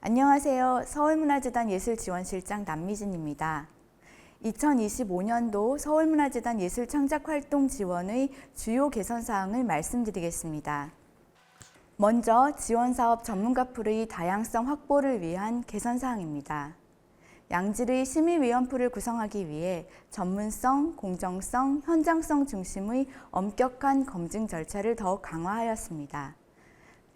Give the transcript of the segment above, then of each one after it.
안녕하세요. 서울문화재단 예술지원실장 남미진입니다. 2025년도 서울문화재단 예술창작활동지원의 주요 개선사항을 말씀드리겠습니다. 먼저 지원사업 전문가풀의 다양성 확보를 위한 개선사항입니다. 양질의 심의위원풀을 구성하기 위해 전문성, 공정성, 현장성 중심의 엄격한 검증 절차를 더욱 강화하였습니다.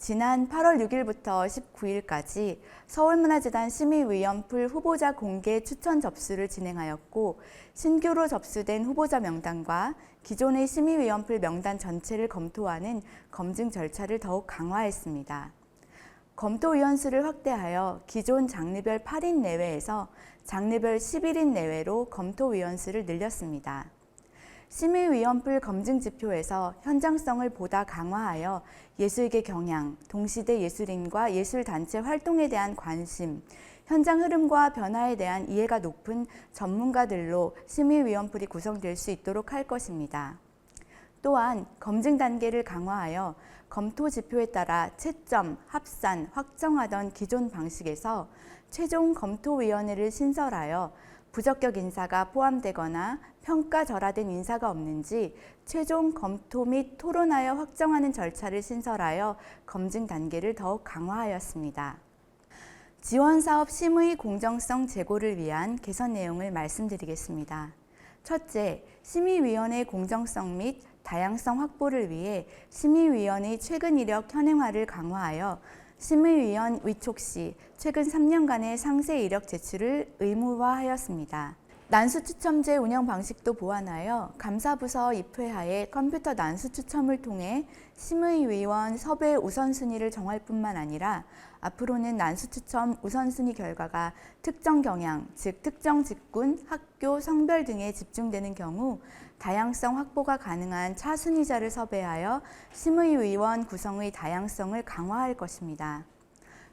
지난 8월 6일부터 19일까지 서울문화재단 심의위원풀 후보자 공개 추천 접수를 진행하였고, 신규로 접수된 후보자 명단과 기존의 심의위원풀 명단 전체를 검토하는 검증 절차를 더욱 강화했습니다. 검토위원 수를 확대하여 기존 장르별 8인 내외에서 장르별 11인 내외로 검토위원 수를 늘렸습니다. 심의위원풀 검증 지표에서 현장성을 보다 강화하여 예술계 경향, 동시대 예술인과 예술단체 활동에 대한 관심, 현장 흐름과 변화에 대한 이해가 높은 전문가들로 심의위원풀이 구성될 수 있도록 할 것입니다. 또한 검증 단계를 강화하여 검토 지표에 따라 채점, 합산, 확정하던 기존 방식에서 최종 검토위원회를 신설하여 부적격 인사가 포함되거나 평가절하된 인사가 없는지 최종 검토 및 토론하여 확정하는 절차를 신설하여 검증 단계를 더욱 강화하였습니다. 지원사업 심의 공정성 제고를 위한 개선 내용을 말씀드리겠습니다. 첫째, 심의위원회 공정성 및 다양성 확보를 위해 심의위원의 최근 이력 현행화를 강화하여 심의위원 위촉 시 최근 3년간의 상세 이력 제출을 의무화하였습니다. 난수 추첨제 운영 방식도 보완하여 감사부서 입회하에 컴퓨터 난수 추첨을 통해 심의위원 섭외 우선순위를 정할 뿐만 아니라 앞으로는 난수 추첨 우선순위 결과가 특정 경향, 즉 특정 직군, 학교, 성별 등에 집중되는 경우 다양성 확보가 가능한 차순위자를 섭외하여 심의위원 구성의 다양성을 강화할 것입니다.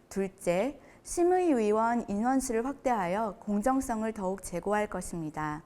둘째, 심의위원 인원수를 확대하여 공정성을 더욱 제고할 것입니다.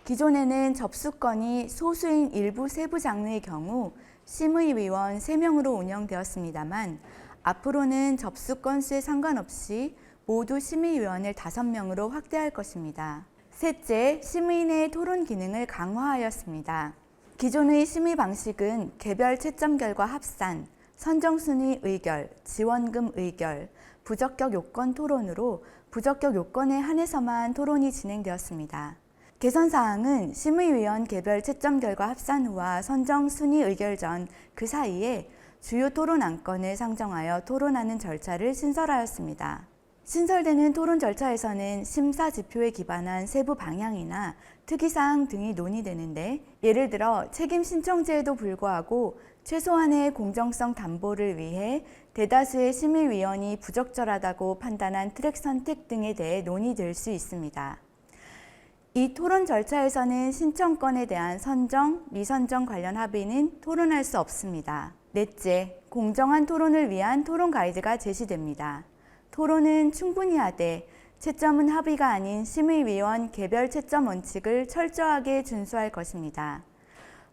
기존에는 접수건이 소수인 일부 세부 장르의 경우 심의위원 3명으로 운영되었습니다만, 앞으로는 접수 건수에 상관없이 모두 심의위원을 5명으로 확대할 것입니다. 셋째, 심의 내 토론 기능을 강화하였습니다. 기존의 심의 방식은 개별 채점 결과 합산, 선정순위 의결, 지원금 의결, 부적격 요건 토론으로 부적격 요건에 한해서만 토론이 진행되었습니다. 개선사항은 심의위원 개별 채점 결과 합산 후와 선정순위 의결 전 그 사이에 주요 토론 안건을 상정하여 토론하는 절차를 신설하였습니다. 신설되는 토론 절차에서는 심사 지표에 기반한 세부 방향이나 특이사항 등이 논의되는데, 예를 들어 책임 신청제에도 불구하고 최소한의 공정성 담보를 위해 대다수의 심의위원이 부적절하다고 판단한 트랙 선택 등에 대해 논의될 수 있습니다. 이 토론 절차에서는 신청건에 대한 선정, 미선정 관련 합의는 토론할 수 없습니다. 넷째, 공정한 토론을 위한 토론 가이드가 제시됩니다. 토론은 충분히 하되 채점은 합의가 아닌 심의위원 개별 채점 원칙을 철저하게 준수할 것입니다.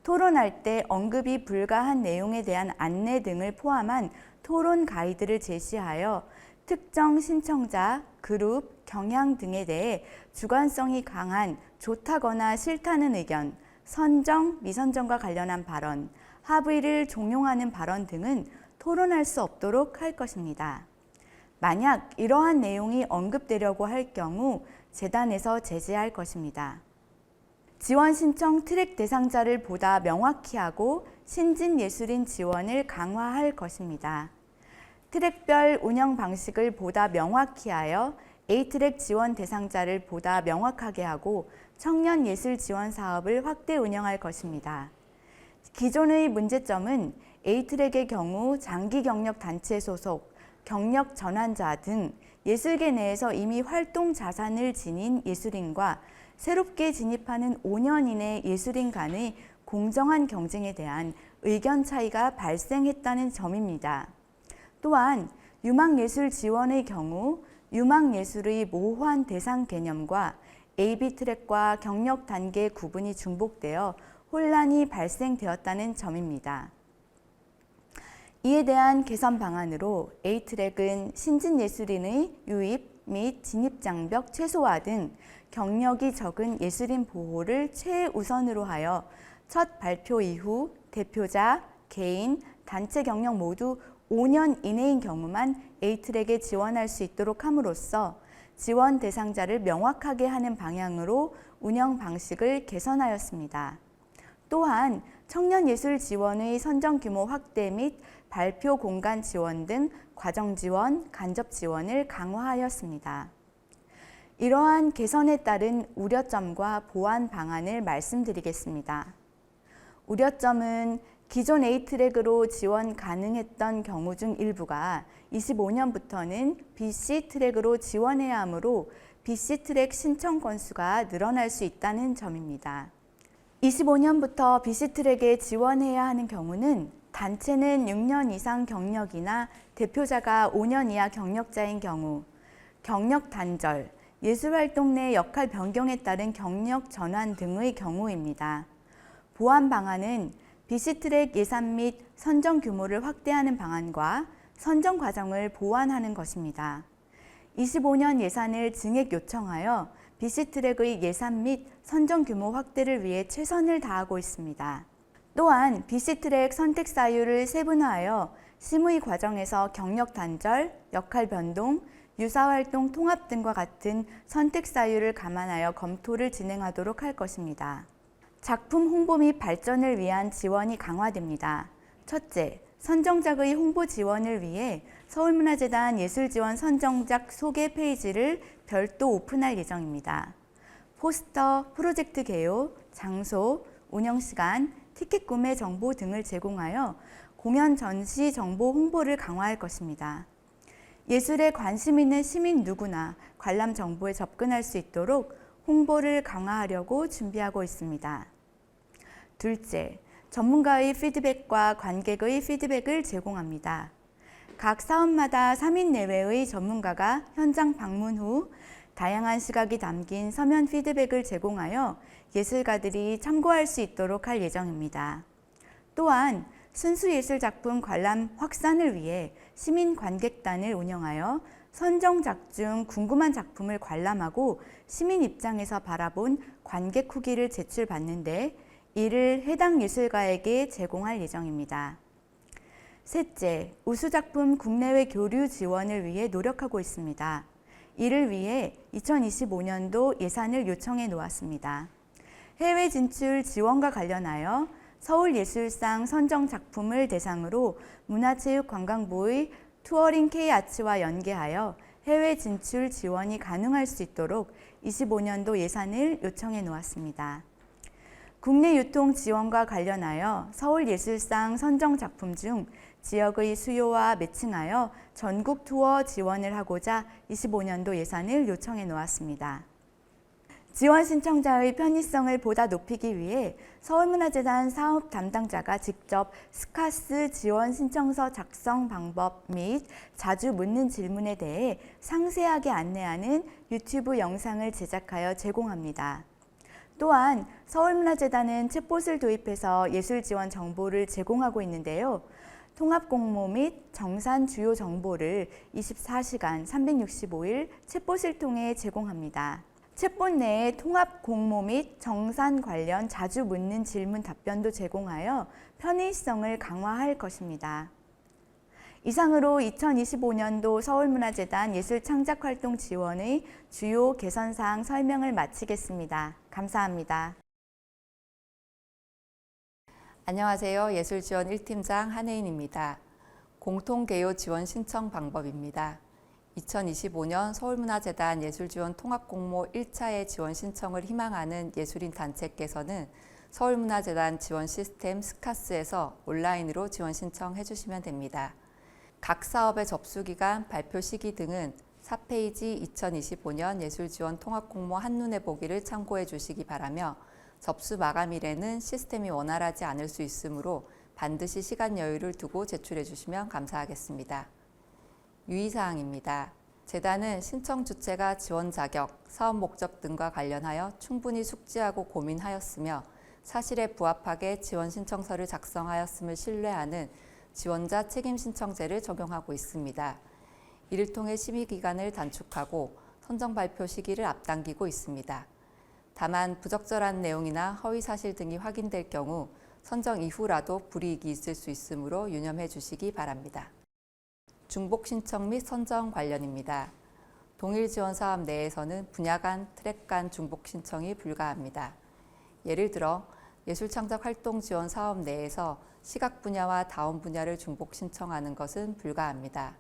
토론할 때 언급이 불가한 내용에 대한 안내 등을 포함한 토론 가이드를 제시하여 특정 신청자, 그룹, 경향 등에 대해 주관성이 강한 좋다거나 싫다는 의견, 선정, 미선정과 관련한 발언, 합의를 종용하는 발언 등은 토론할 수 없도록 할 것입니다. 만약 이러한 내용이 언급되려고 할 경우 재단에서 제재할 것입니다. 지원 신청 트랙 대상자를 보다 명확히 하고 신진 예술인 지원을 강화할 것입니다. 트랙별 운영 방식을 보다 명확히 하여 A트랙 지원 대상자를 보다 명확하게 하고 청년 예술 지원 사업을 확대 운영할 것입니다. 기존의 문제점은 A트랙의 경우 장기 경력 단체 소속, 경력 전환자 등 예술계 내에서 이미 활동 자산을 지닌 예술인과 새롭게 진입하는 5년 이내 예술인 간의 공정한 경쟁에 대한 의견 차이가 발생했다는 점입니다. 또한 유망예술 지원의 경우 유망예술의 모호한 대상 개념과 AB트랙과 경력 단계 구분이 중복되어 혼란이 발생되었다는 점입니다. 이에 대한 개선 방안으로 A트랙은 신진예술인의 유입 및 진입장벽 최소화 등 경력이 적은 예술인 보호를 최우선으로 하여 첫 발표 이후 대표자, 개인, 단체 경력 모두 5년 이내인 경우만 A트랙에 지원할 수 있도록 함으로써 지원 대상자를 명확하게 하는 방향으로 운영 방식을 개선하였습니다. 또한 청년예술 지원의 선정 규모 확대 및 발표 공간 지원 등 과정 지원, 간접 지원을 강화하였습니다. 이러한 개선에 따른 우려점과 보완 방안을 말씀드리겠습니다. 우려점은 기존 A트랙으로 지원 가능했던 경우 중 일부가 25년부터는 BC트랙으로 지원해야 하므로 BC트랙 신청 건수가 늘어날 수 있다는 점입니다. 25년부터 BC트랙에 지원해야 하는 경우는 단체는 6년 이상 경력이나 대표자가 5년 이하 경력자인 경우, 경력 단절, 예술활동 내 역할 변경에 따른 경력 전환 등의 경우입니다. 보완 방안은 BC트랙 예산 및 선정 규모를 확대하는 방안과 선정 과정을 보완하는 것입니다. 25년 예산을 증액 요청하여 BC트랙의 예산 및 선정 규모 확대를 위해 최선을 다하고 있습니다. 또한 BC트랙 선택 사유를 세분화하여 심의 과정에서 경력 단절, 역할 변동, 유사활동 통합 등과 같은 선택 사유를 감안하여 검토를 진행하도록 할 것입니다. 작품 홍보 및 발전을 위한 지원이 강화됩니다. 첫째, 선정작의 홍보 지원을 위해 서울문화재단 예술지원 선정작 소개 페이지를 별도 오픈할 예정입니다. 포스터, 프로젝트 개요, 장소, 운영시간, 티켓 구매 정보 등을 제공하여 공연 전시 정보 홍보를 강화할 것입니다. 예술에 관심 있는 시민 누구나 관람 정보에 접근할 수 있도록 홍보를 강화하려고 준비하고 있습니다. 둘째, 전문가의 피드백과 관객의 피드백을 제공합니다. 각 사업마다 3인 내외의 전문가가 현장 방문 후 다양한 시각이 담긴 서면 피드백을 제공하여 예술가들이 참고할 수 있도록 할 예정입니다. 또한 순수예술작품 관람 확산을 위해 시민 관객단을 운영하여 선정작 중 궁금한 작품을 관람하고 시민 입장에서 바라본 관객 후기를 제출받는데 이를 해당 예술가에게 제공할 예정입니다. 셋째, 우수작품 국내외 교류 지원을 위해 노력하고 있습니다. 이를 위해 2025년도 예산을 요청해 놓았습니다. 해외 진출 지원과 관련하여 서울예술상 선정 작품을 대상으로 문화체육관광부의 투어링 K아츠와 연계하여 해외 진출 지원이 가능할 수 있도록 25년도 예산을 요청해 놓았습니다. 국내 유통 지원과 관련하여 서울예술상 선정 작품 중 지역의 수요와 매칭하여 전국 투어 지원을 하고자 25년도 예산을 요청해 놓았습니다. 지원 신청자의 편의성을 보다 높이기 위해 서울문화재단 사업 담당자가 직접 스카스 지원 신청서 작성 방법 및 자주 묻는 질문에 대해 상세하게 안내하는 유튜브 영상을 제작하여 제공합니다. 또한 서울문화재단은 챗봇을 도입해서 예술 지원 정보를 제공하고 있는데요. 통합 공모 및 정산 주요 정보를 24시간 365일 챗봇을 통해 제공합니다. 챗봇 내에 통합 공모 및 정산 관련 자주 묻는 질문 답변도 제공하여 편의성을 강화할 것입니다. 이상으로 2025년도 서울문화재단 예술창작활동 지원의 주요 개선사항 설명을 마치겠습니다. 감사합니다. 안녕하세요. 예술지원 1팀장 한혜인입니다. 공통개요 지원 신청 방법입니다. 2025년 서울문화재단 예술지원 통합공모 1차의 지원 신청을 희망하는 예술인 단체께서는 서울문화재단 지원 시스템 스카스에서 온라인으로 지원 신청해 주시면 됩니다. 각 사업의 접수기간, 발표 시기 등은 4페이지 2025년 예술지원 통합공모 한눈에 보기를 참고해 주시기 바라며 접수 마감일에는 시스템이 원활하지 않을 수 있으므로 반드시 시간 여유를 두고 제출해 주시면 감사하겠습니다. 유의사항입니다. 재단은 신청 주체가 지원 자격, 사업 목적 등과 관련하여 충분히 숙지하고 고민하였으며 사실에 부합하게 지원 신청서를 작성하였음을 신뢰하는 지원자 책임 신청제를 적용하고 있습니다. 이를 통해 심의 기간을 단축하고 선정 발표 시기를 앞당기고 있습니다. 다만 부적절한 내용이나 허위 사실 등이 확인될 경우 선정 이후라도 불이익이 있을 수 있으므로 유념해 주시기 바랍니다. 중복 신청 및 선정 관련입니다. 동일 지원 사업 내에서는 분야 간, 트랙 간 중복 신청이 불가합니다. 예를 들어 예술창작활동 지원 사업 내에서 시각 분야와 다원 분야를 중복 신청하는 것은 불가합니다.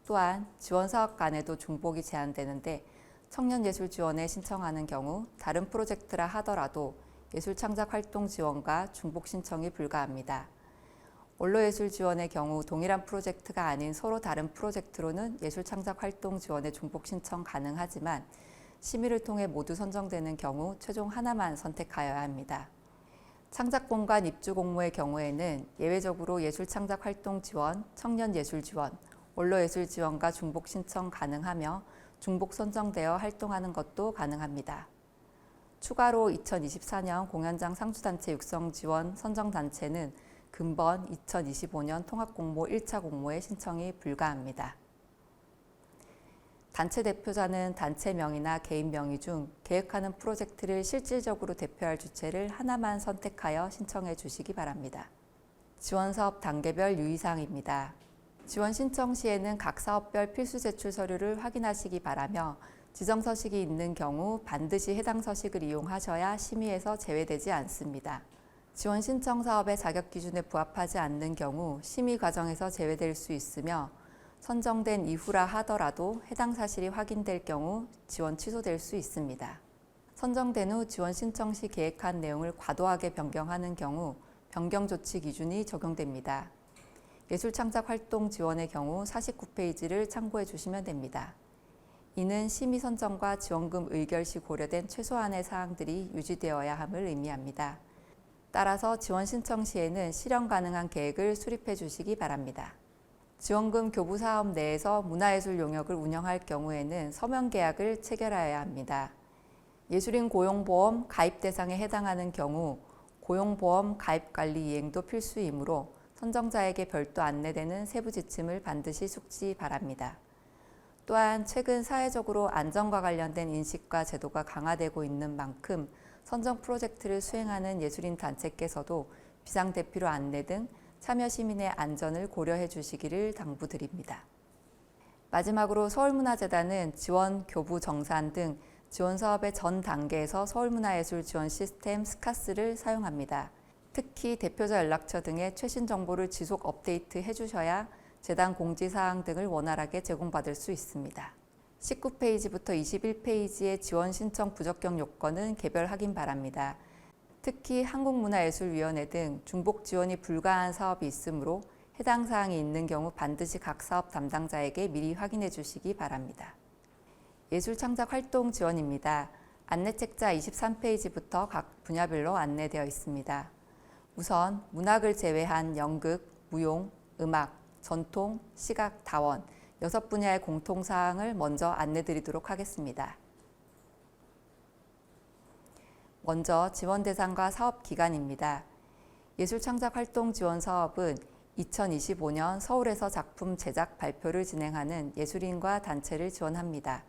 또한 지원 사업 간에도 중복이 제한되는데 청년예술 지원에 신청하는 경우 다른 프로젝트라 하더라도 예술창작활동 지원과 중복 신청이 불가합니다. 원로예술 지원의 경우 동일한 프로젝트가 아닌 서로 다른 프로젝트로는 예술창작활동 지원에 중복 신청 가능하지만 심의를 통해 모두 선정되는 경우 최종 하나만 선택하여야 합니다. 창작공간 입주 공모의 경우에는 예외적으로 예술창작활동 지원, 청년예술 지원, 원로예술 지원과 중복 신청 가능하며 중복 선정되어 활동하는 것도 가능합니다. 추가로 2024년 공연장 상주단체 육성 지원 선정단체는 금번 2025년 통합공모 1차 공모에 신청이 불가합니다. 단체 대표자는 단체 명의나 개인 명의 중 계획하는 프로젝트를 실질적으로 대표할 주체를 하나만 선택하여 신청해 주시기 바랍니다. 지원사업 단계별 유의사항입니다. 지원 신청 시에는 각 사업별 필수 제출 서류를 확인하시기 바라며 지정 서식이 있는 경우 반드시 해당 서식을 이용하셔야 심의에서 제외되지 않습니다. 지원 신청 사업의 자격 기준에 부합하지 않는 경우 심의 과정에서 제외될 수 있으며 선정된 이후라 하더라도 해당 사실이 확인될 경우 지원 취소될 수 있습니다. 선정된 후 지원 신청 시 계획한 내용을 과도하게 변경하는 경우 변경 조치 기준이 적용됩니다. 예술창작활동 지원의 경우 49페이지를 참고해 주시면 됩니다. 이는 심의 선정과 지원금 의결 시 고려된 최소한의 사항들이 유지되어야 함을 의미합니다. 따라서 지원 신청 시에는 실현 가능한 계획을 수립해 주시기 바랍니다. 지원금 교부 사업 내에서 문화예술 용역을 운영할 경우에는 서면 계약을 체결하여야 합니다. 예술인 고용보험 가입 대상에 해당하는 경우 고용보험 가입 관리 이행도 필수이므로 선정자에게 별도 안내되는 세부 지침을 반드시 숙지 바랍니다. 또한 최근 사회적으로 안전과 관련된 인식과 제도가 강화되고 있는 만큼 선정 프로젝트를 수행하는 예술인 단체께서도 비상대피로 안내 등 참여 시민의 안전을 고려해 주시기를 당부드립니다. 마지막으로 서울문화재단은 지원, 교부, 정산 등 지원 사업의 전 단계에서 서울문화예술 지원 시스템 스카스를 사용합니다. 특히 대표자 연락처 등의 최신 정보를 지속 업데이트 해주셔야 재단 공지사항 등을 원활하게 제공받을 수 있습니다. 19페이지부터 21페이지의 지원 신청 부적격 요건은 개별 확인 바랍니다. 특히 한국문화예술위원회 등 중복 지원이 불가한 사업이 있으므로 해당 사항이 있는 경우 반드시 각 사업 담당자에게 미리 확인해 주시기 바랍니다. 예술창작활동 지원입니다. 안내책자 23페이지부터 각 분야별로 안내되어 있습니다. 우선 문학을 제외한 연극, 무용, 음악, 전통, 시각, 다원 6분야의 공통사항을 먼저 안내드리도록 하겠습니다. 먼저 지원 대상과 사업 기간입니다. 예술창작활동 지원 사업은 2025년 서울에서 작품 제작 발표를 진행하는 예술인과 단체를 지원합니다.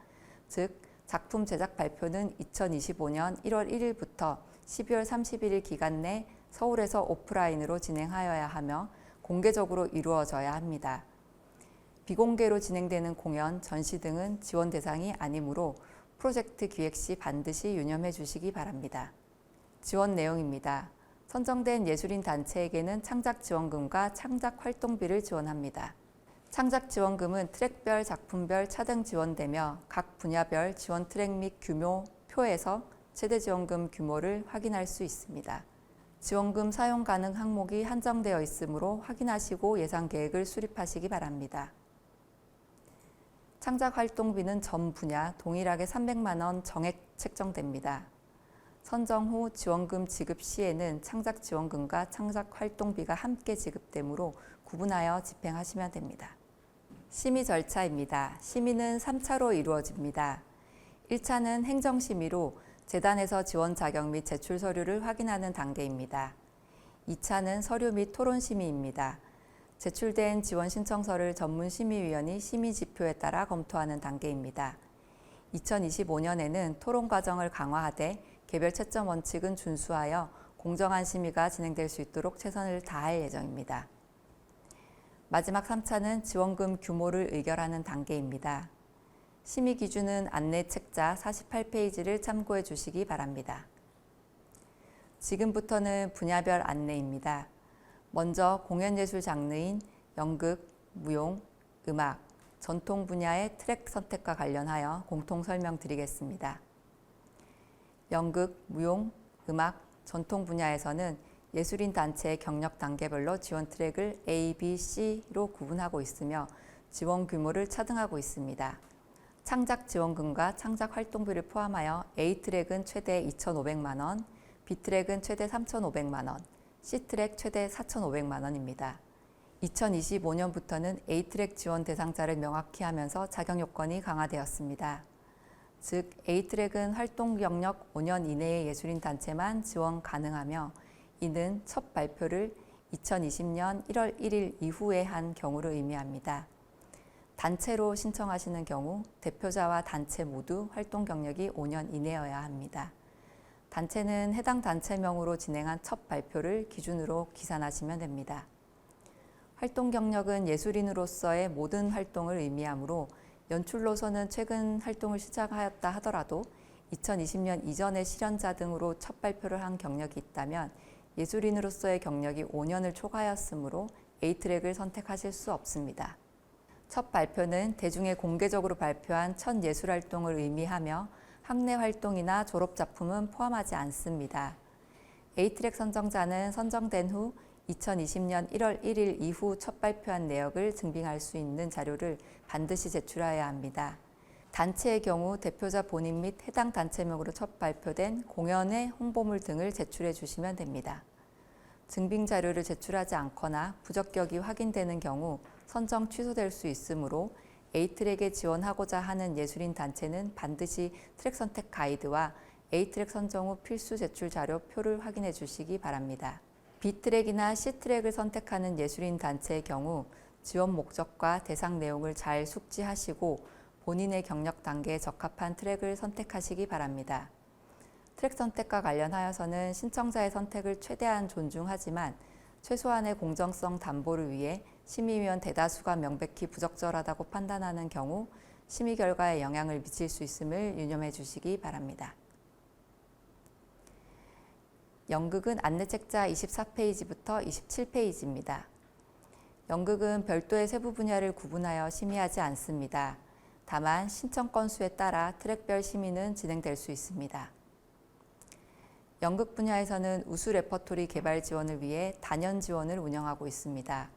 즉, 작품 제작 발표는 2025년 1월 1일부터 12월 31일 기간 내 서울에서 오프라인으로 진행하여야 하며 공개적으로 이루어져야 합니다. 비공개로 진행되는 공연, 전시 등은 지원 대상이 아니므로 프로젝트 기획 시 반드시 유념해 주시기 바랍니다. 지원 내용입니다. 선정된 예술인 단체에게는 창작 지원금과 창작 활동비를 지원합니다. 창작 지원금은 트랙별, 작품별 차등 지원되며 각 분야별 지원 트랙 및 규모, 표에서 최대 지원금 규모를 확인할 수 있습니다. 지원금 사용 가능 항목이 한정되어 있으므로 확인하시고 예산 계획을 수립하시기 바랍니다. 창작 활동비는 전 분야 동일하게 300만 원 정액 책정됩니다. 선정 후 지원금 지급 시에는 창작 지원금과 창작 활동비가 함께 지급되므로 구분하여 집행하시면 됩니다. 심의 절차입니다. 심의는 3차로 이루어집니다. 1차는 행정심의로 재단에서 지원 자격 및 제출 서류를 확인하는 단계입니다. 2차는 서류 및 토론 심의입니다. 제출된 지원 신청서를 전문심의위원이 심의지표에 따라 검토하는 단계입니다. 2025년에는 토론 과정을 강화하되 개별 채점 원칙은 준수하여 공정한 심의가 진행될 수 있도록 최선을 다할 예정입니다. 마지막 3차는 지원금 규모를 의결하는 단계입니다. 심의 기준은 안내 책자 48페이지를 참고해 주시기 바랍니다. 지금부터는 분야별 안내입니다. 먼저 공연예술 장르인 연극, 무용, 음악, 전통 분야의 트랙 선택과 관련하여 공통 설명드리겠습니다. 연극, 무용, 음악, 전통 분야에서는 예술인 단체의 경력 단계별로 지원 트랙을 A, B, C로 구분하고 있으며 지원 규모를 차등하고 있습니다. 창작 지원금과 창작 활동비를 포함하여 A 트랙은 최대 2,500만 원, B 트랙은 최대 3,500만 원, C 트랙 최대 4,500만 원입니다. 2025년부터는 A 트랙 지원 대상자를 명확히 하면서 자격 요건이 강화되었습니다. 즉 A 트랙은 활동 경력 5년 이내의 예술인 단체만 지원 가능하며 이는 첫 발표를 2020년 1월 1일 이후에 한 경우를 의미합니다. 단체로 신청하시는 경우 대표자와 단체 모두 활동 경력이 5년 이내여야 합니다. 단체는 해당 단체명으로 진행한 첫 발표를 기준으로 기산하시면 됩니다. 활동 경력은 예술인으로서의 모든 활동을 의미하므로 연출로서는 최근 활동을 시작하였다 하더라도 2020년 이전의 실현자 등으로 첫 발표를 한 경력이 있다면 예술인으로서의 경력이 5년을 초과하였으므로 A트랙을 선택하실 수 없습니다. 첫 발표는 대중에 공개적으로 발표한 첫 예술활동을 의미하며 학내 활동이나 졸업작품은 포함하지 않습니다. A트랙 선정자는 선정된 후 2020년 1월 1일 이후 첫 발표한 내역을 증빙할 수 있는 자료를 반드시 제출해야 합니다. 단체의 경우 대표자 본인 및 해당 단체명으로 첫 발표된 공연의 홍보물 등을 제출해 주시면 됩니다. 증빙 자료를 제출하지 않거나 부적격이 확인되는 경우 선정 취소될 수 있으므로 A트랙에 지원하고자 하는 예술인 단체는 반드시 트랙 선택 가이드와 A트랙 선정 후 필수 제출 자료 표를 확인해 주시기 바랍니다. B트랙이나 C트랙을 선택하는 예술인 단체의 경우 지원 목적과 대상 내용을 잘 숙지하시고 본인의 경력 단계에 적합한 트랙을 선택하시기 바랍니다. 트랙 선택과 관련하여서는 신청자의 선택을 최대한 존중하지만 최소한의 공정성 담보를 위해 심의위원 대다수가 명백히 부적절하다고 판단하는 경우 심의 결과에 영향을 미칠 수 있음을 유념해 주시기 바랍니다. 연극은 안내책자 24페이지부터 27페이지입니다. 연극은 별도의 세부 분야를 구분하여 심의하지 않습니다. 다만 신청 건수에 따라 트랙별 심의는 진행될 수 있습니다. 연극 분야에서는 우수 레퍼토리 개발 지원을 위해 단연 지원을 운영하고 있습니다.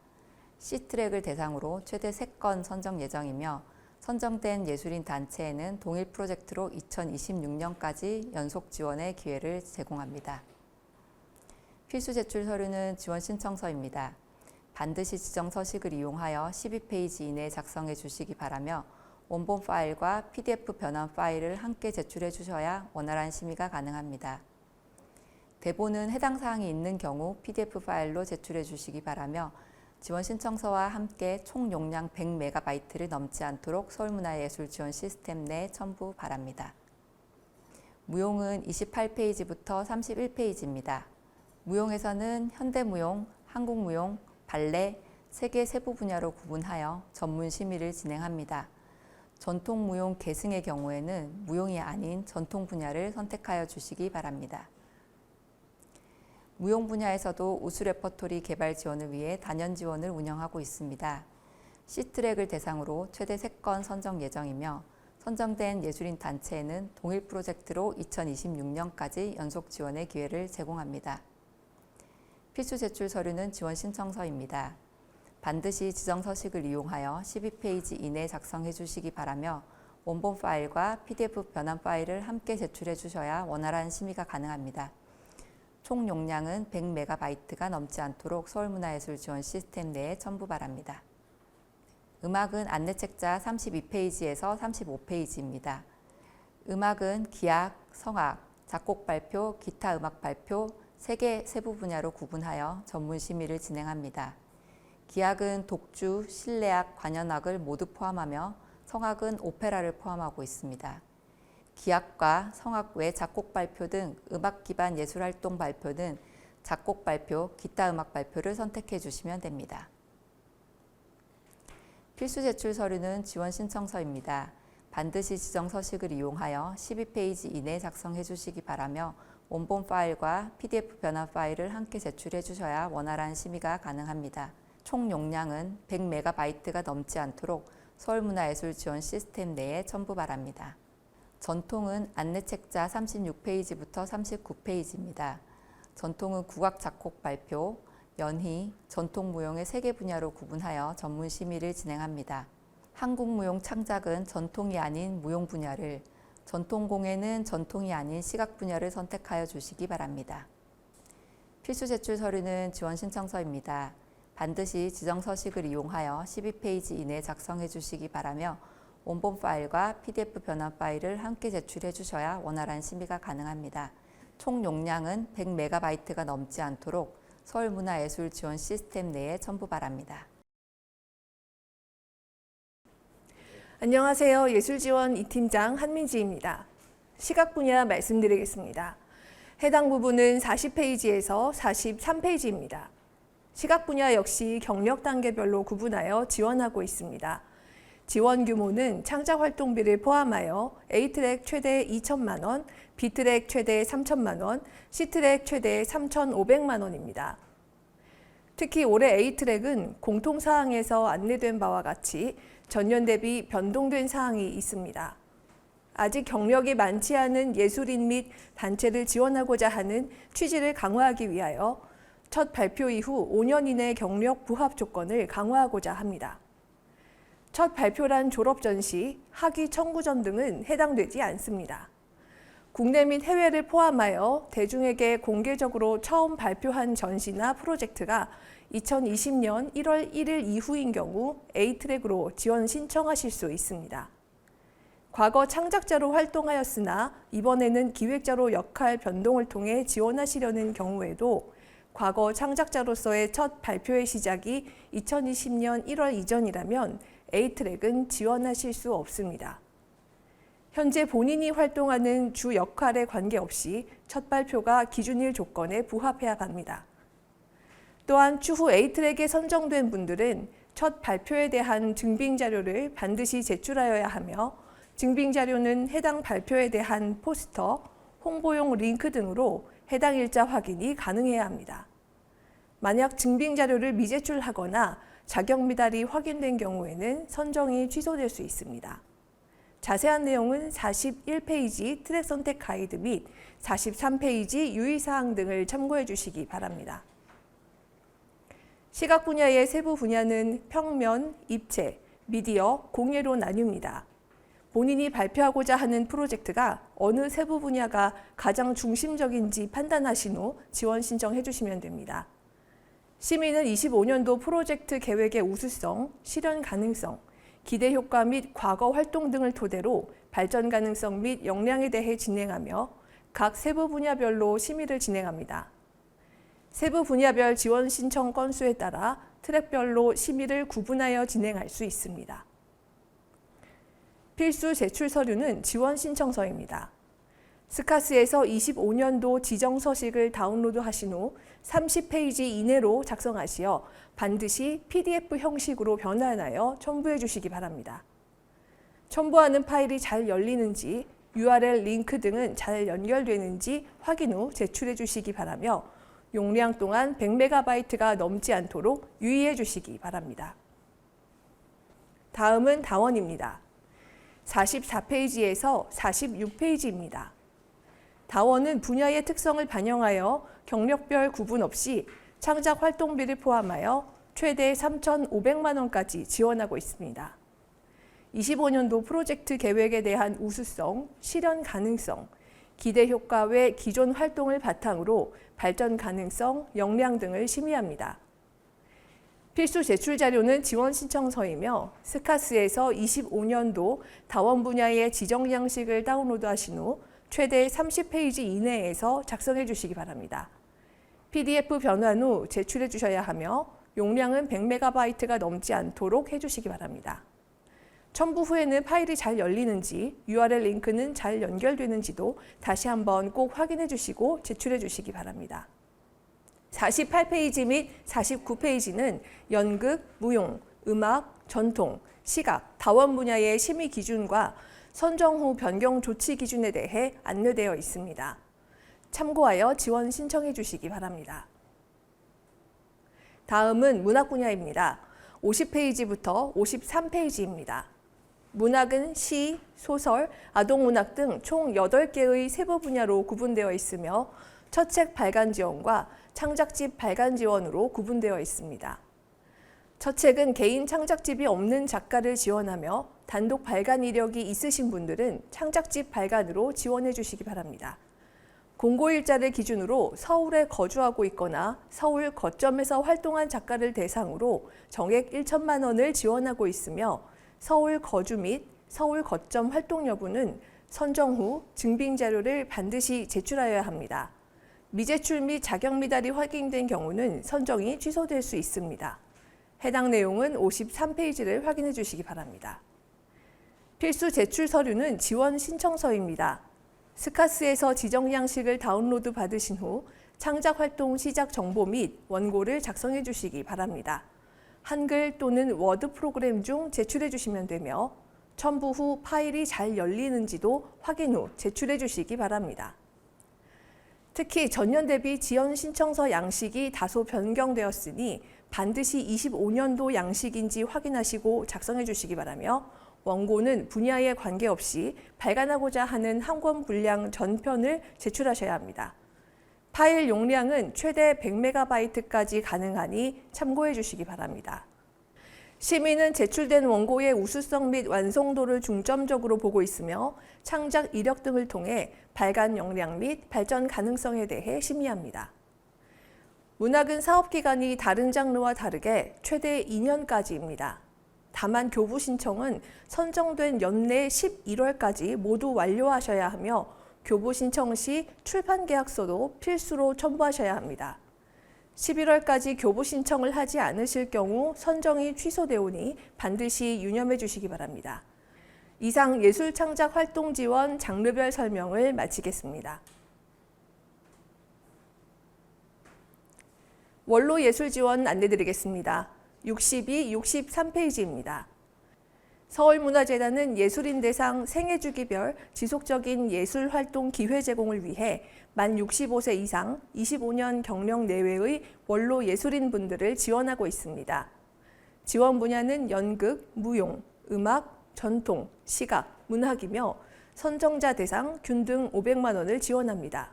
C트랙을 대상으로 최대 3건 선정 예정이며 선정된 예술인 단체에는 동일 프로젝트로 2026년까지 연속 지원의 기회를 제공합니다. 필수 제출 서류는 지원 신청서입니다. 반드시 지정 서식을 이용하여 12페이지 이내에 작성해 주시기 바라며 원본 파일과 PDF 변환 파일을 함께 제출해 주셔야 원활한 심의가 가능합니다. 대본은 해당 사항이 있는 경우 PDF 파일로 제출해 주시기 바라며 지원 신청서와 함께 총 용량 100MB를 넘지 않도록 서울문화예술지원 시스템 내에 첨부 바랍니다. 무용은 28페이지부터 31페이지입니다. 무용에서는 현대무용, 한국무용, 발레, 세계 세부 분야로 구분하여 전문 심의를 진행합니다. 전통무용 계승의 경우에는 무용이 아닌 전통 분야를 선택하여 주시기 바랍니다. 무용 분야에서도 우수 레퍼토리 개발 지원을 위해 단연 지원을 운영하고 있습니다. C트랙을 대상으로 최대 3건 선정 예정이며 선정된 예술인 단체에는 동일 프로젝트로 2026년까지 연속 지원의 기회를 제공합니다. 필수 제출 서류는 지원 신청서입니다. 반드시 지정 서식을 이용하여 12페이지 이내에 작성해 주시기 바라며 원본 파일과 PDF 변환 파일을 함께 제출해 주셔야 원활한 심의가 가능합니다. 총 용량은 100MB가 넘지 않도록 서울문화예술지원 시스템 내에 첨부 바랍니다. 음악은 안내책자 32페이지에서 35페이지입니다. 음악은 기악, 성악, 작곡 발표, 기타 음악 발표, 3개 세부 분야로 구분하여 전문 심의를 진행합니다. 기악은 독주, 실내악, 관현악을 모두 포함하며 성악은 오페라를 포함하고 있습니다. 기악과 성악 외 작곡 발표 등 음악 기반 예술 활동 발표는 작곡 발표, 기타 음악 발표를 선택해 주시면 됩니다. 필수 제출 서류는 지원 신청서입니다. 반드시 지정 서식을 이용하여 12페이지 이내에 작성해 주시기 바라며 원본 파일과 PDF 변환 파일을 함께 제출해 주셔야 원활한 심의가 가능합니다. 총 용량은 100MB가 넘지 않도록 서울문화예술지원 시스템 내에 첨부 바랍니다. 전통은 안내책자 36페이지부터 39페이지입니다. 전통은 국악 작곡 발표, 연희, 전통무용의 3개 분야로 구분하여 전문 심의를 진행합니다. 한국무용 창작은 전통이 아닌 무용 분야를, 전통공예는 전통이 아닌 시각 분야를 선택하여 주시기 바랍니다. 필수 제출 서류는 지원 신청서입니다. 반드시 지정 서식을 이용하여 12페이지 이내에 작성해 주시기 바라며 원본 파일과 PDF 변환 파일을 함께 제출해 주셔야 원활한 심의가 가능합니다. 총 용량은 100MB가 넘지 않도록 서울문화예술지원 시스템 내에 첨부 바랍니다. 안녕하세요. 예술지원 2팀장 한민지입니다. 시각 분야 말씀드리겠습니다. 해당 부분은 40페이지에서 43페이지입니다. 시각 분야 역시 경력 단계별로 구분하여 지원하고 있습니다. 지원 규모는 창작 활동비를 포함하여 A트랙 최대 2천만 원, B트랙 최대 3천만 원, C트랙 최대 3,500만 원입니다. 특히 올해 A트랙은 공통사항에서 안내된 바와 같이 전년 대비 변동된 사항이 있습니다. 아직 경력이 많지 않은 예술인 및 단체를 지원하고자 하는 취지를 강화하기 위하여 첫 발표 이후 5년 이내 경력 부합 조건을 강화하고자 합니다. 첫 발표란 졸업 전시, 학위 청구전 등은 해당되지 않습니다. 국내 및 해외를 포함하여 대중에게 공개적으로 처음 발표한 전시나 프로젝트가 2020년 1월 1일 이후인 경우 A트랙으로 지원 신청하실 수 있습니다. 과거 창작자로 활동하였으나 이번에는 기획자로 역할 변동을 통해 지원하시려는 경우에도 과거 창작자로서의 첫 발표의 시작이 2020년 1월 이전이라면 A트랙은 지원하실 수 없습니다. 현재 본인이 활동하는 주 역할에 관계없이 첫 발표가 기준일 조건에 부합해야 합니다. 또한 추후 A트랙에 선정된 분들은 첫 발표에 대한 증빙 자료를 반드시 제출하여야 하며 증빙 자료는 해당 발표에 대한 포스터, 홍보용 링크 등으로 해당 일자 확인이 가능해야 합니다. 만약 증빙 자료를 미제출하거나 자격 미달이 확인된 경우에는 선정이 취소될 수 있습니다. 자세한 내용은 41페이지 트랙 선택 가이드 및 43페이지 유의사항 등을 참고해 주시기 바랍니다. 시각 분야의 세부 분야는 평면, 입체, 미디어, 공예로 나뉩니다. 본인이 발표하고자 하는 프로젝트가 어느 세부 분야가 가장 중심적인지 판단하신 후 지원 신청해 주시면 됩니다. 심의는 25년도 프로젝트 계획의 우수성, 실현 가능성, 기대 효과 및 과거 활동 등을 토대로 발전 가능성 및 역량에 대해 진행하며 각 세부 분야별로 심의를 진행합니다. 세부 분야별 지원 신청 건수에 따라 트랙별로 심의를 구분하여 진행할 수 있습니다. 필수 제출 서류는 지원 신청서입니다. 스카스에서 25년도 지정 서식을 다운로드 하신 후 30페이지 이내로 작성하시어 반드시 PDF 형식으로 변환하여 첨부해 주시기 바랍니다. 첨부하는 파일이 잘 열리는지, URL 링크 등은 잘 연결되는지 확인 후 제출해 주시기 바라며 용량 또한 100MB가 넘지 않도록 유의해 주시기 바랍니다. 다음은 다원입니다. 44페이지에서 46페이지입니다. 다원은 분야의 특성을 반영하여 경력별 구분 없이 창작 활동비를 포함하여 최대 3,500만 원까지 지원하고 있습니다. 25년도 프로젝트 계획에 대한 우수성, 실현 가능성, 기대 효과 외 기존 활동을 바탕으로 발전 가능성, 역량 등을 심의합니다. 필수 제출 자료는 지원 신청서이며 스카스에서 25년도 다원 분야의 지정 양식을 다운로드 하신 후 최대 30페이지 이내에서 작성해 주시기 바랍니다. PDF 변환 후 제출해 주셔야 하며 용량은 100MB가 넘지 않도록 해주시기 바랍니다. 첨부 후에는 파일이 잘 열리는지, URL 링크는 잘 연결되는지도 다시 한번 꼭 확인해 주시고 제출해 주시기 바랍니다. 48페이지 및 49페이지는 연극, 무용, 음악, 전통, 시각, 다원 분야의 심의 기준과 선정 후 변경 조치 기준에 대해 안내되어 있습니다. 참고하여 지원 신청해 주시기 바랍니다. 다음은 문학 분야입니다. 50페이지부터 53페이지입니다. 문학은 시, 소설, 아동문학 등 총 8개의 세부 분야로 구분되어 있으며 첫 책 발간 지원과 창작집 발간 지원으로 구분되어 있습니다. 첫 책은 개인 창작집이 없는 작가를 지원하며 단독 발간 이력이 있으신 분들은 창작집 발간으로 지원해 주시기 바랍니다. 공고일자를 기준으로 서울에 거주하고 있거나 서울 거점에서 활동한 작가를 대상으로 정액 1천만 원을 지원하고 있으며 서울 거주 및 서울 거점 활동 여부는 선정 후 증빙 자료를 반드시 제출하여야 합니다. 미제출 및 자격 미달이 확인된 경우는 선정이 취소될 수 있습니다. 해당 내용은 53페이지를 확인해 주시기 바랍니다. 필수 제출 서류는 지원 신청서입니다. 스카스에서 지정 양식을 다운로드 받으신 후 창작활동 시작 정보 및 원고를 작성해 주시기 바랍니다. 한글 또는 워드 프로그램 중 제출해 주시면 되며 첨부 후 파일이 잘 열리는지도 확인 후 제출해 주시기 바랍니다. 특히 전년 대비 지원 신청서 양식이 다소 변경되었으니 반드시 25년도 양식인지 확인하시고 작성해 주시기 바라며 원고는 분야에 관계없이 발간하고자 하는 한 권 분량 전편을 제출하셔야 합니다. 파일 용량은 최대 100MB까지 가능하니 참고해 주시기 바랍니다. 심의는 제출된 원고의 우수성 및 완성도를 중점적으로 보고 있으며 창작 이력 등을 통해 발간 역량 및 발전 가능성에 대해 심의합니다. 문학은 사업기간이 다른 장르와 다르게 최대 2년까지입니다. 다만 교부 신청은 선정된 연내 11월까지 모두 완료하셔야 하며 교부 신청 시 출판 계약서도 필수로 첨부하셔야 합니다. 11월까지 교부 신청을 하지 않으실 경우 선정이 취소되오니 반드시 유념해 주시기 바랍니다. 이상 예술창작 활동 지원 장르별 설명을 마치겠습니다. 원로 예술 지원 안내드리겠습니다. 62, 63페이지입니다. 서울문화재단은 예술인 대상 생애주기별 지속적인 예술활동 기회 제공을 위해 만 65세 이상 25년 경력 내외의 원로 예술인 분들을 지원하고 있습니다. 지원 분야는 연극, 무용, 음악, 전통, 시각, 문학이며 선정자 대상 균등 500만 원을 지원합니다.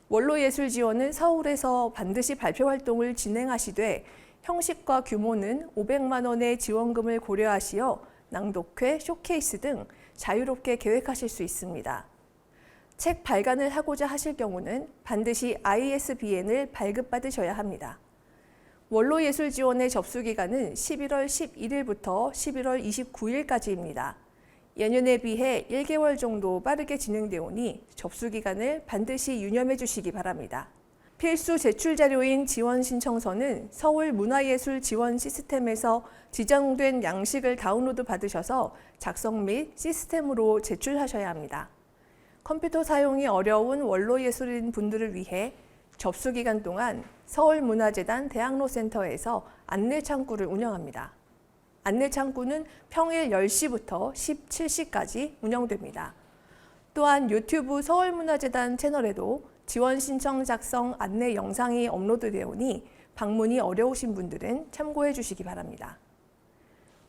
원로 예술 지원은 서울에서 반드시 발표 활동을 진행하시되 형식과 규모는 500만 원의 지원금을 고려하시어 낭독회, 쇼케이스 등 자유롭게 계획하실 수 있습니다. 책 발간을 하고자 하실 경우는 반드시 ISBN을 발급받으셔야 합니다. 원로예술 지원의 접수 기간은 11월 11일부터 11월 29일까지입니다. 예년에 비해 1개월 정도 빠르게 진행되오니 접수 기간을 반드시 유념해 주시기 바랍니다. 필수 제출 자료인 지원 신청서는 서울문화예술 지원 시스템에서 지정된 양식을 다운로드 받으셔서 작성 및 시스템으로 제출하셔야 합니다. 컴퓨터 사용이 어려운 원로예술인 분들을 위해 접수 기간 동안 서울문화재단 대학로센터에서 안내창구를 운영합니다. 안내창구는 평일 10시부터 17시까지 운영됩니다. 또한 유튜브 서울문화재단 채널에도 지원 신청 작성 안내 영상이 업로드되오니 방문이 어려우신 분들은 참고해 주시기 바랍니다.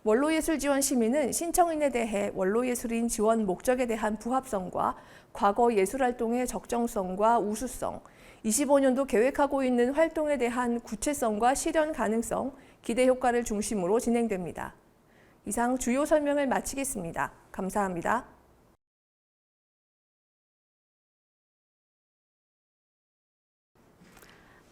원로예술 지원 심의는 신청인에 대해 원로예술인 지원 목적에 대한 부합성과 과거 예술활동의 적정성과 우수성, 25년도 계획하고 있는 활동에 대한 구체성과 실현 가능성, 기대 효과를 중심으로 진행됩니다. 이상 주요 설명을 마치겠습니다. 감사합니다.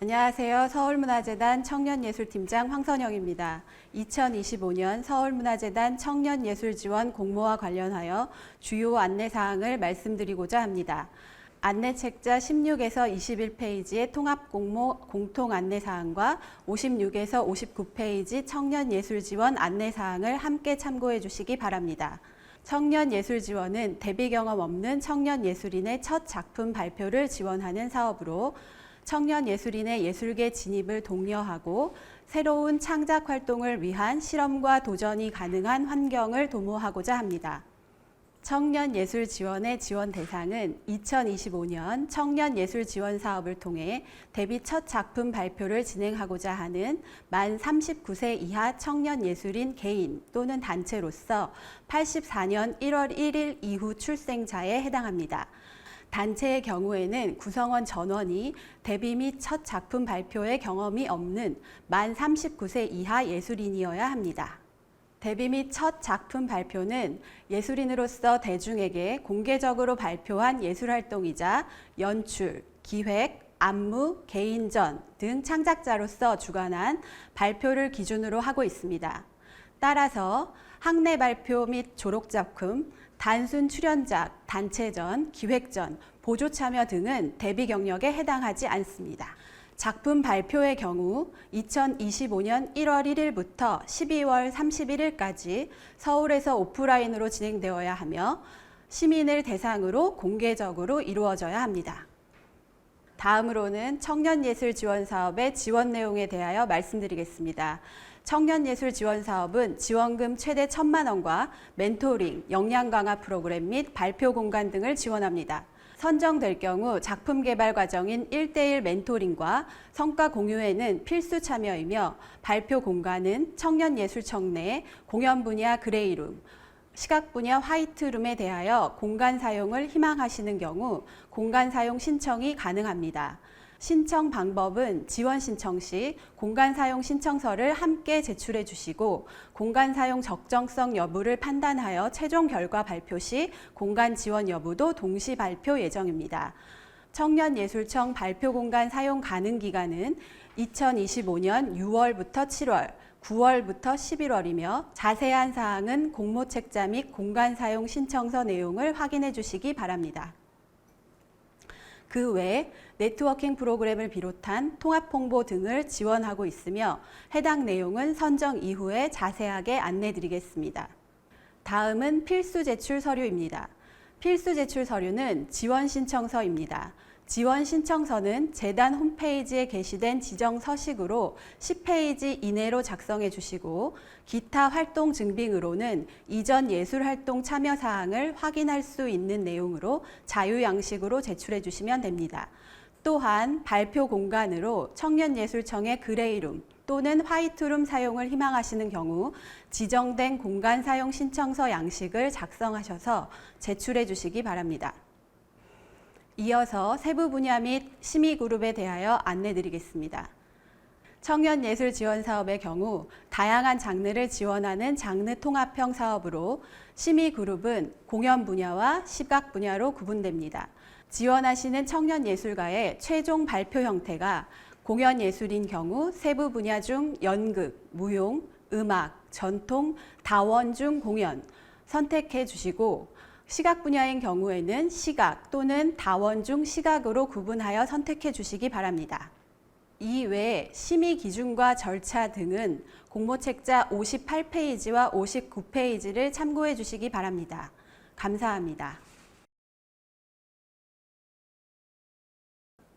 안녕하세요. 서울문화재단 청년예술팀장 황선영입니다. 2025년 서울문화재단 청년예술지원 공모와 관련하여 주요 안내사항을 말씀드리고자 합니다. 안내책자 16에서 21페이지의 통합공모 공통 안내사항과 56에서 59페이지 청년예술지원 안내사항을 함께 참고해 주시기 바랍니다. 청년예술지원은 데뷔 경험 없는 청년예술인의 첫 작품 발표를 지원하는 사업으로 청년예술인의 예술계 진입을 독려하고 새로운 창작 활동을 위한 실험과 도전이 가능한 환경을 도모하고자 합니다. 청년예술지원의 지원 대상은 2025년 청년예술지원 사업을 통해 데뷔 첫 작품 발표를 진행하고자 하는 만 39세 이하 청년예술인 개인 또는 단체로서 84년 1월 1일 이후 출생자에 해당합니다. 단체의 경우에는 구성원 전원이 데뷔 및 첫 작품 발표의 경험이 없는 만 39세 이하 예술인이어야 합니다. 데뷔 및 첫 작품 발표는 예술인으로서 대중에게 공개적으로 발표한 예술활동이자 연출, 기획, 안무, 개인전 등 창작자로서 주관한 발표를 기준으로 하고 있습니다. 따라서 학내 발표 및 졸업작품, 단순 출연작, 단체전, 기획전, 보조 참여 등은 데뷔 경력에 해당하지 않습니다. 작품 발표의 경우 2025년 1월 1일부터 12월 31일까지 서울에서 오프라인으로 진행되어야 하며 시민을 대상으로 공개적으로 이루어져야 합니다. 다음으로는 청년예술 지원 사업의 지원 내용에 대하여 말씀드리겠습니다. 청년예술 지원 사업은 지원금 최대 1,000만 원과 멘토링, 역량 강화 프로그램 및 발표 공간 등을 지원합니다. 선정될 경우 작품 개발 과정인 1:1 멘토링과 성과 공유에는 필수 참여이며 발표 공간은 청년예술청 내 공연 분야 그레이룸, 시각 분야 화이트룸에 대하여 공간 사용을 희망하시는 경우 공간 사용 신청이 가능합니다. 신청 방법은 지원 신청 시 공간 사용 신청서를 함께 제출해 주시고 공간 사용 적정성 여부를 판단하여 최종 결과 발표 시 공간 지원 여부도 동시 발표 예정입니다. 청년예술청 발표 공간 사용 가능 기간은 2025년 6월부터 7월, 9월부터 11월이며 자세한 사항은 공모책자 및 공간 사용 신청서 내용을 확인해 주시기 바랍니다. 그 외 네트워킹 프로그램을 비롯한 통합 홍보 등을 지원하고 있으며 해당 내용은 선정 이후에 자세하게 안내드리겠습니다. 다음은 필수 제출 서류입니다. 필수 제출 서류는 지원 신청서입니다. 지원 신청서는 재단 홈페이지에 게시된 지정 서식으로 10페이지 이내로 작성해 주시고 기타 활동 증빙으로는 이전 예술활동 참여 사항을 확인할 수 있는 내용으로 자유양식으로 제출해 주시면 됩니다. 또한 발표 공간으로 청년예술청의 그레이룸 또는 화이트룸 사용을 희망하시는 경우 지정된 공간 사용 신청서 양식을 작성하셔서 제출해 주시기 바랍니다. 이어서 세부 분야 및 심의그룹에 대하여 안내드리겠습니다. 청년예술 지원 사업의 경우 다양한 장르를 지원하는 장르 통합형 사업으로 심의그룹은 공연 분야와 시각 분야로 구분됩니다. 지원하시는 청년예술가의 최종 발표 형태가 공연예술인 경우 세부 분야 중 연극, 무용, 음악, 전통, 다원 중 공연 선택해 주시고 시각 분야인 경우에는 시각 또는 다원 중 시각으로 구분하여 선택해 주시기 바랍니다. 이외에 심의 기준과 절차 등은 공모책자 58페이지와 59페이지를 참고해 주시기 바랍니다. 감사합니다.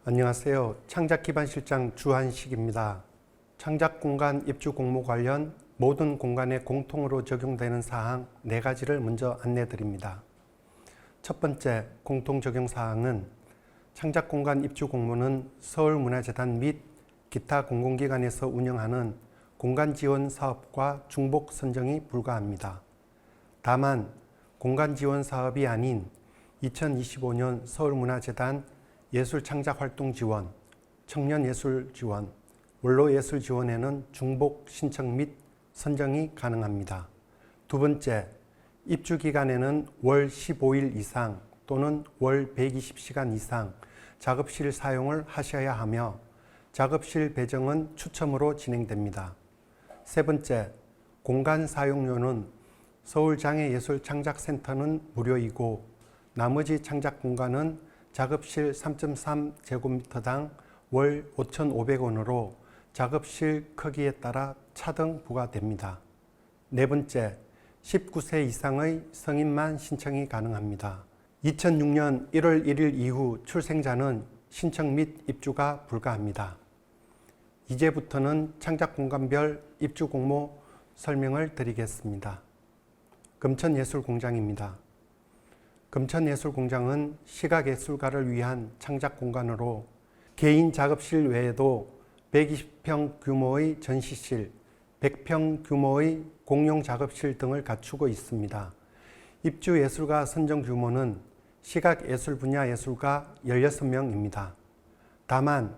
안녕하세요. 창작기반실장 주한식입니다. 창작공간 입주 공모 관련 모든 공간에 공통으로 적용되는 사항 4가지를 먼저 안내드립니다. 첫 번째 공통 적용 사항은 창작공간 입주 공모는 서울문화재단 및 기타 공공기관에서 운영하는 공간 지원 사업과 중복 선정이 불가합니다. 다만 공간 지원 사업이 아닌 2025년 서울문화재단 예술창작활동 지원, 청년예술 지원, 원로예술 지원에는 중복 신청 및 선정이 가능합니다. 두 번째, 입주 기간에는 월 15일 이상 또는 월 120시간 이상 작업실 사용을 하셔야 하며 작업실 배정은 추첨으로 진행됩니다. 세 번째, 공간 사용료는 서울장애예술창작센터는 무료이고 나머지 창작 공간은 작업실 3.3제곱미터당 월 5,500원으로 작업실 크기에 따라 차등 부과됩니다. 네 번째, 19세 이상의 성인만 신청이 가능합니다. 2006년 1월 1일 이후 출생자는 신청 및 입주가 불가합니다. 이제부터는 창작공간별 입주 공모 설명을 드리겠습니다. 금천예술공장입니다. 금천예술공장은 시각예술가를 위한 창작공간으로 개인 작업실 외에도 120평 규모의 전시실, 100평 규모의 공용 작업실 등을 갖추고 있습니다. 입주 예술가 선정 규모는 시각예술 분야 예술가 16명입니다. 다만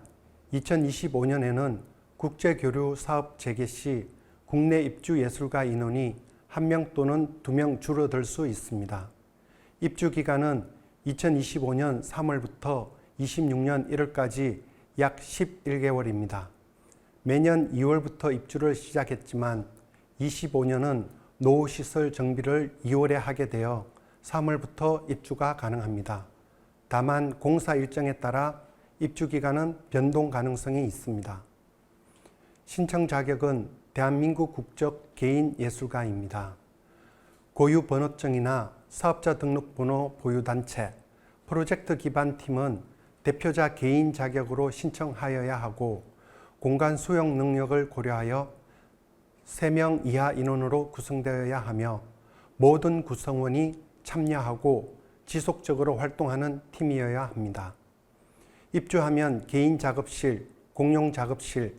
2025년에는 국제교류 사업 재개 시 국내 입주 예술가 인원이 1명 또는 2명 줄어들 수 있습니다. 입주 기간은 2025년 3월부터 26년 1월까지 약 11개월입니다. 매년 2월부터 입주를 시작했지만 25년은 노후시설 정비를 2월에 하게 되어 3월부터 입주가 가능합니다. 다만 공사 일정에 따라 입주 기간은 변동 가능성이 있습니다. 신청 자격은 대한민국 국적 개인 예술가입니다. 고유 번호증이나 사업자 등록번호 보유단체, 프로젝트 기반 팀은 대표자 개인 자격으로 신청하여야 하고 공간 수용 능력을 고려하여 3명 이하 인원으로 구성되어야 하며 모든 구성원이 참여하고 지속적으로 활동하는 팀이어야 합니다. 입주하면 개인 작업실, 공용 작업실,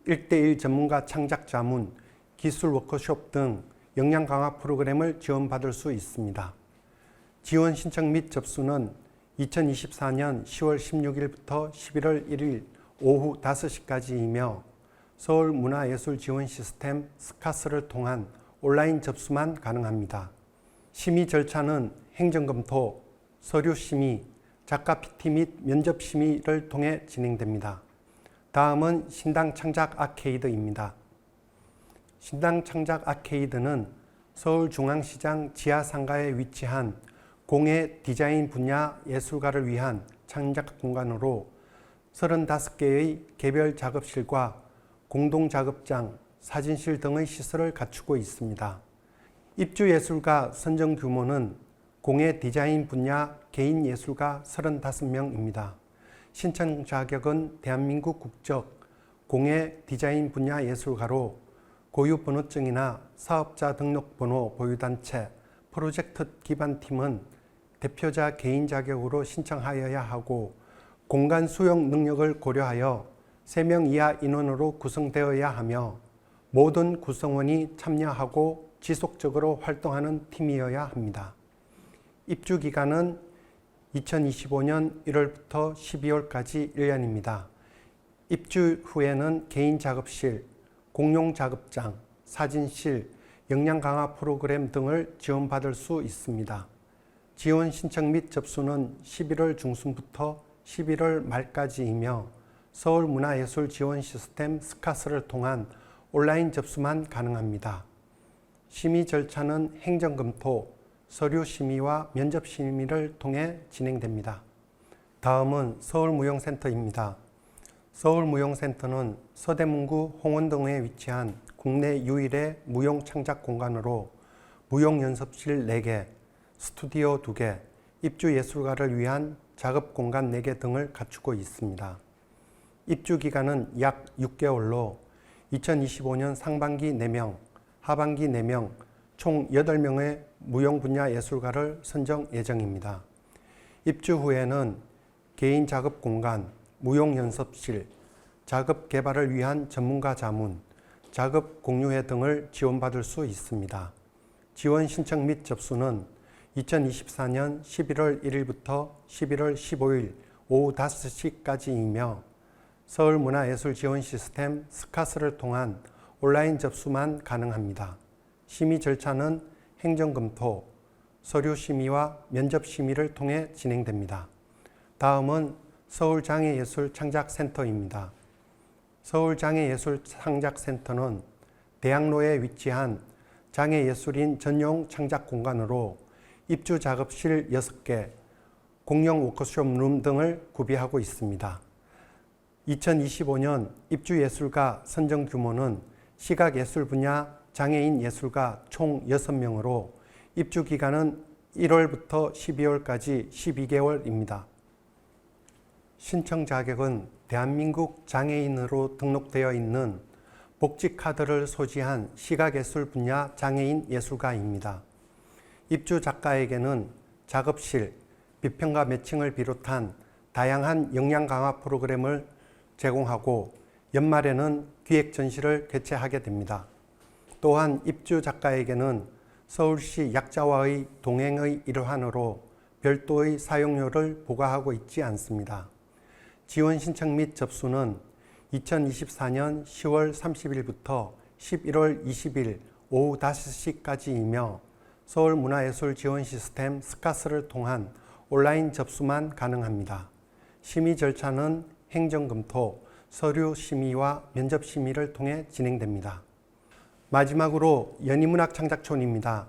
1:1 전문가 창작 자문, 기술 워크숍 등 역량 강화 프로그램을 지원받을 수 있습니다. 지원 신청 및 접수는 2024년 10월 16일부터 11월 1일 오후 5시까지이며 서울문화예술지원시스템 스카스를 통한 온라인 접수만 가능합니다. 심의 절차는 행정검토, 서류심의, 작가 PT 및 면접심의를 통해 진행됩니다. 다음은 신당창작 아케이드입니다. 신당창작 아케이드는 서울중앙시장 지하상가에 위치한 공예 디자인 분야 예술가를 위한 창작 공간으로 35개의 개별 작업실과 공동작업장, 사진실 등의 시설을 갖추고 있습니다. 입주예술가 선정 규모는 공예 디자인 분야 개인 예술가 35명입니다. 신청 자격은 대한민국 국적 공예 디자인 분야 예술가로 고유 번호증이나 사업자 등록번호 보유단체, 프로젝트 기반팀은 대표자 개인 자격으로 신청하여야 하고 공간 수용 능력을 고려하여 3명 이하 인원으로 구성되어야 하며 모든 구성원이 참여하고 지속적으로 활동하는 팀이어야 합니다. 입주 기간은 2025년 1월부터 12월까지 1년입니다. 입주 후에는 개인 작업실, 공용 작업장, 사진실, 역량 강화 프로그램 등을 지원받을 수 있습니다. 지원 신청 및 접수는 11월 중순부터 11월 말까지이며 서울문화예술지원시스템 스카스를 통한 온라인 접수만 가능합니다. 심의 절차는 행정검토, 서류심의와 면접심의를 통해 진행됩니다. 다음은 서울무용센터입니다. 서울무용센터는 서대문구 홍원동에 위치한 국내 유일의 무용 창작 공간으로 무용연습실 4개, 스튜디오 2개, 입주예술가를 위한 작업 공간 4개 등을 갖추고 있습니다. 입주 기간은 약 6개월로 2025년 상반기 4명, 하반기 4명, 총 8명의 무용 분야 예술가를 선정 예정입니다. 입주 후에는 개인 작업 공간, 무용 연습실, 작업 개발을 위한 전문가 자문, 작업 공유회 등을 지원받을 수 있습니다. 지원 신청 및 접수는 2024년 11월 1일부터 11월 15일 오후 5시까지이며 서울문화예술지원시스템 스카스를 통한 온라인 접수만 가능합니다. 심의 절차는 행정검토, 서류심의와 면접심의를 통해 진행됩니다. 다음은 서울장애예술창작센터입니다. 서울장애예술창작센터는 대학로에 위치한 장애예술인 전용 창작 공간으로 입주 작업실 6개, 공영 워크숍룸 등을 구비하고 있습니다. 2025년 입주예술가 선정 규모는 시각예술 분야 장애인 예술가 총 6명으로 입주 기간은 1월부터 12월까지 12개월입니다. 신청 자격은 대한민국 장애인으로 등록되어 있는 복지카드를 소지한 시각예술 분야 장애인 예술가입니다. 입주 작가에게는 작업실, 비평가 매칭을 비롯한 다양한 역량 강화 프로그램을 제공하고 연말에는 기획 전시를 개최하게 됩니다. 또한 입주 작가에게는 서울시 약자와의 동행의 일환으로 별도의 사용료를 부과하고 있지 않습니다. 지원 신청 및 접수는 2024년 10월 30일부터 11월 20일 오후 5시까지이며 서울문화예술 지원 시스템 스카스를 통한 온라인 접수만 가능합니다. 심의 절차는 행정검토, 서류 심의와 면접 심의를 통해 진행됩니다. 마지막으로 연희문학창작촌입니다.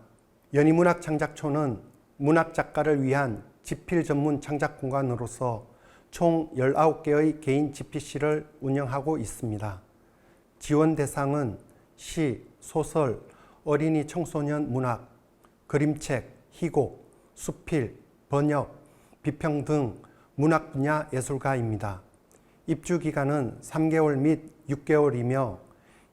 연희문학창작촌은 문학작가를 위한 집필 전문 창작 공간으로서 총 19개의 개인 집필실을 운영하고 있습니다. 지원 대상은 시, 소설, 어린이 청소년 문학, 그림책, 희곡, 수필, 번역, 비평 등 문학 분야 예술가입니다. 입주 기간은 3개월 및 6개월이며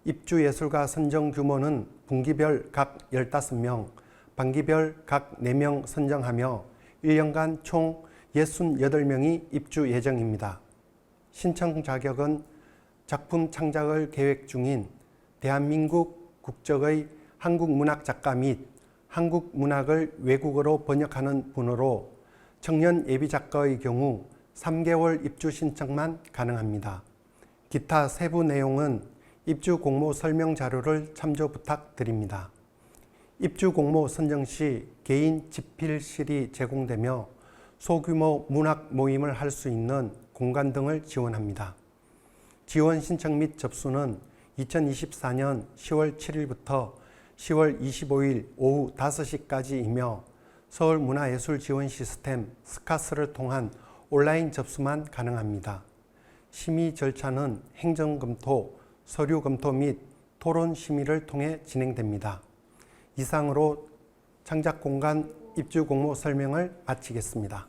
입주 예술가 선정 규모는 분기별 각 15명, 반기별 각 4명 선정하며 1년간 총 68명이 입주 예정입니다. 신청 자격은 작품 창작을 계획 중인 대한민국 국적의 한국문학작가 및 한국문학을 외국어로 번역하는 분으로 청년 예비작가의 경우 3개월 입주 신청만 가능합니다. 기타 세부 내용은 입주 공모 설명 자료를 참조 부탁드립니다. 입주 공모 선정 시 개인 집필실이 제공되며 소규모 문학 모임을 할 수 있는 공간 등을 지원합니다. 지원 신청 및 접수는 2024년 10월 7일부터 10월 25일 오후 5시까지이며 서울문화예술 지원 시스템 스카스를 통한 온라인 접수만 가능합니다. 심의 절차는 행정검토, 서류검토 및 토론 심의를 통해 진행됩니다. 이상으로 창작공간 입주 공모 설명을 마치겠습니다.